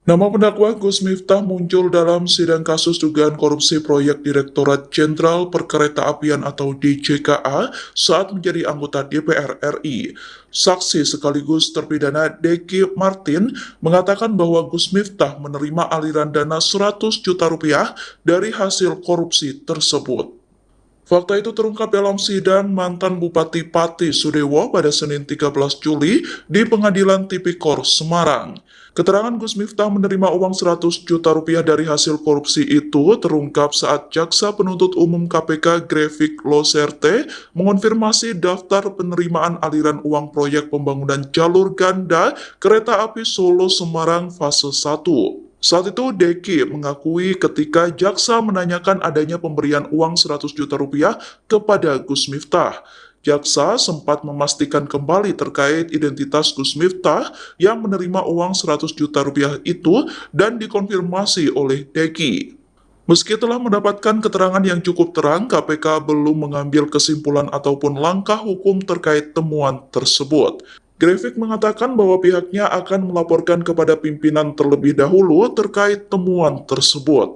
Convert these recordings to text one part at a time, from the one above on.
Nama pendakwa Gus Miftah muncul dalam sidang kasus dugaan korupsi proyek Direktorat Jenderal Perkeretaapian atau DJKA saat menjadi anggota DPR RI. Saksi sekaligus terpidana Deki Martin mengatakan bahwa Gus Miftah menerima aliran dana 100 juta rupiah dari hasil korupsi tersebut. Fakta itu terungkap dalam sidang mantan Bupati Pati Sudewo pada Senin 13 Juli di Pengadilan Tipikor, Semarang. Keterangan Gus Miftah menerima uang 100 juta rupiah dari hasil korupsi itu terungkap saat Jaksa Penuntut Umum KPK Grefik Loserte mengonfirmasi daftar penerimaan aliran uang proyek pembangunan jalur ganda kereta api Solo-Semarang fase 1. Saat itu Deki mengakui ketika jaksa menanyakan adanya pemberian uang 100 juta rupiah kepada Gus Miftah. Jaksa sempat memastikan kembali terkait identitas Gus Miftah yang menerima uang 100 juta rupiah itu dan dikonfirmasi oleh Deki. Meski telah mendapatkan keterangan yang cukup terang, KPK belum mengambil kesimpulan ataupun langkah hukum terkait temuan tersebut. Grefik mengatakan bahwa pihaknya akan melaporkan kepada pimpinan terlebih dahulu terkait temuan tersebut.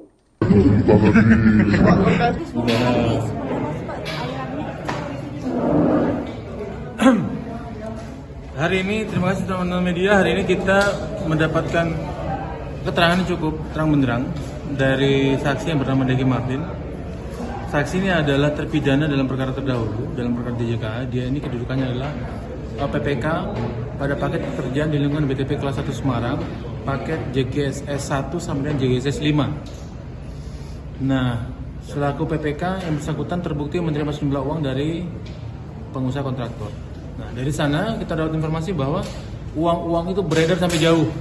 Hari ini, terima kasih teman-teman media, hari ini kita mendapatkan keterangan yang cukup terang benderang dari saksi yang bernama Deki Martin. Saksi ini adalah terpidana dalam perkara terdahulu, dalam perkara DJKA. Dia ini kedudukannya adalah PPK pada paket pekerjaan di lingkungan BTP kelas 1 Semarang, paket JGSS 1 sampai dengan JGSS 5. Nah, selaku PPK yang bersangkutan terbukti menerima sejumlah uang dari pengusaha kontraktor. Nah, dari sana kita dapat informasi bahwa uang-uang itu beredar sampai jauh.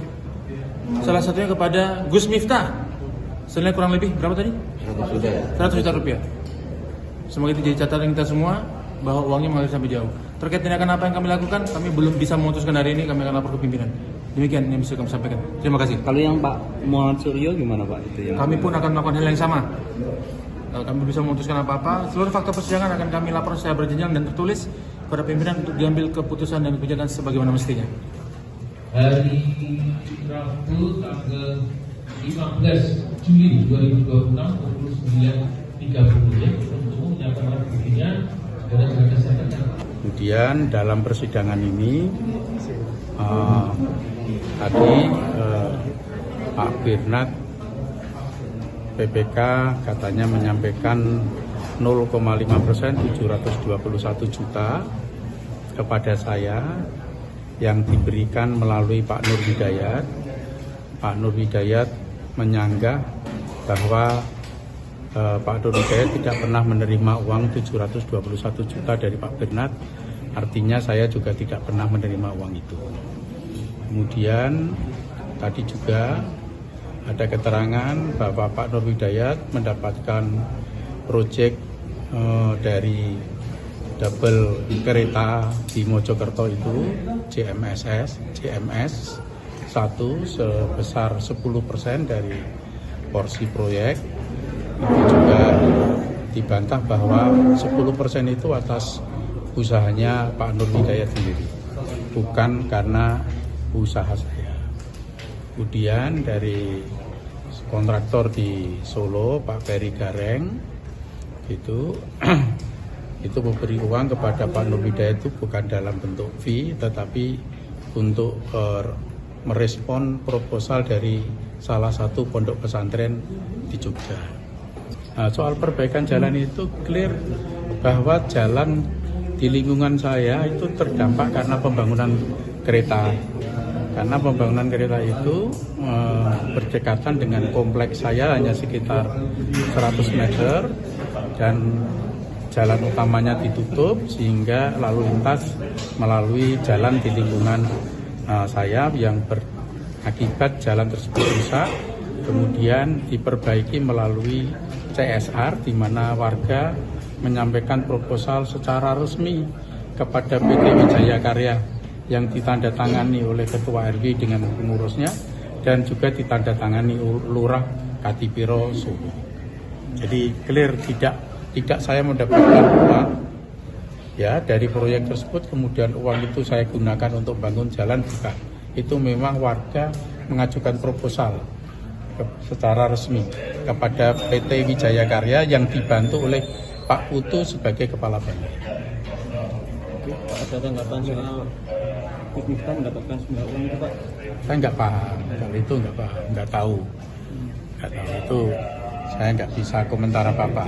Salah satunya kepada Gus Miftah. Senilai kurang lebih berapa tadi? 100 juta rupiah. Semoga itu jadi catatan kita semua bahwa uangnya mengalir sampai jauh. Terkait tindakan apa yang kami lakukan, kami belum bisa memutuskan hari ini, kami akan lapor ke pimpinan. Demikian yang bisa kami sampaikan. Terima kasih. Kalau yang Pak Muhammad Suryo gimana Pak? Itu yang kami pun akan melakukan hal yang sama. Kami bisa memutuskan apa-apa. Seluruh fakta persidangan akan kami lapor secara berjenjang dan tertulis kepada pimpinan untuk diambil keputusan dan kebijakan sebagaimana mestinya. Hari Rabu tanggal 15 Juli 2026 pukul 9.30 untuk menyatakan buktinya. Kemudian dalam persidangan ini tadi Pak Birnat PPK katanya menyampaikan 0,5% 721 juta kepada saya yang diberikan melalui Pak Nur Hidayat. Pak Nur Hidayat menyanggah bahwa Pak Nur Hidayat tidak pernah menerima uang 721 juta dari Pak Birnat, artinya saya juga tidak pernah menerima uang itu. Kemudian tadi juga ada keterangan bahwa Pak Nur Hidayat mendapatkan proyek dari double kereta di Mojokerto itu CMS 1 sebesar 10% dari porsi proyek. Itu juga dibantah bahwa 10% itu atas usahanya Pak Nur Hidayat sendiri, bukan karena usaha saya. Kemudian dari kontraktor di Solo, Pak Ferry Gareng, itu memberi uang kepada Pak Nur Hidayat itu bukan dalam bentuk fee, tetapi untuk merespon proposal dari salah satu pondok pesantren di Jogja. Nah, soal perbaikan jalan itu clear bahwa jalan di lingkungan saya itu terdampak karena pembangunan kereta. Karena pembangunan kereta itu berdekatan dengan kompleks saya hanya sekitar 100 meter dan jalan utamanya ditutup sehingga lalu lintas melalui jalan di lingkungan saya yang berakibat jalan tersebut rusak. Kemudian diperbaiki melalui CSR di mana warga menyampaikan proposal secara resmi kepada PT Wijaya Karya yang ditandatangani oleh Ketua RW dengan pengurusnya dan juga ditandatangani Lurah Katipiro Solo. Jadi clear tidak saya mendapatkan uang ya dari proyek tersebut, kemudian uang itu saya gunakan untuk bangun jalan, bukan. Itu memang warga mengajukan proposal secara resmi kepada PT Wijaya Karya yang dibantu oleh Pak Putu sebagai kepala bank. Ada tanggapan soal Miftah mendapatkan 9 uang itu Pak? Saya nggak paham, kalau itu nggak paham, nggak tahu itu saya nggak bisa komentar apa-apa.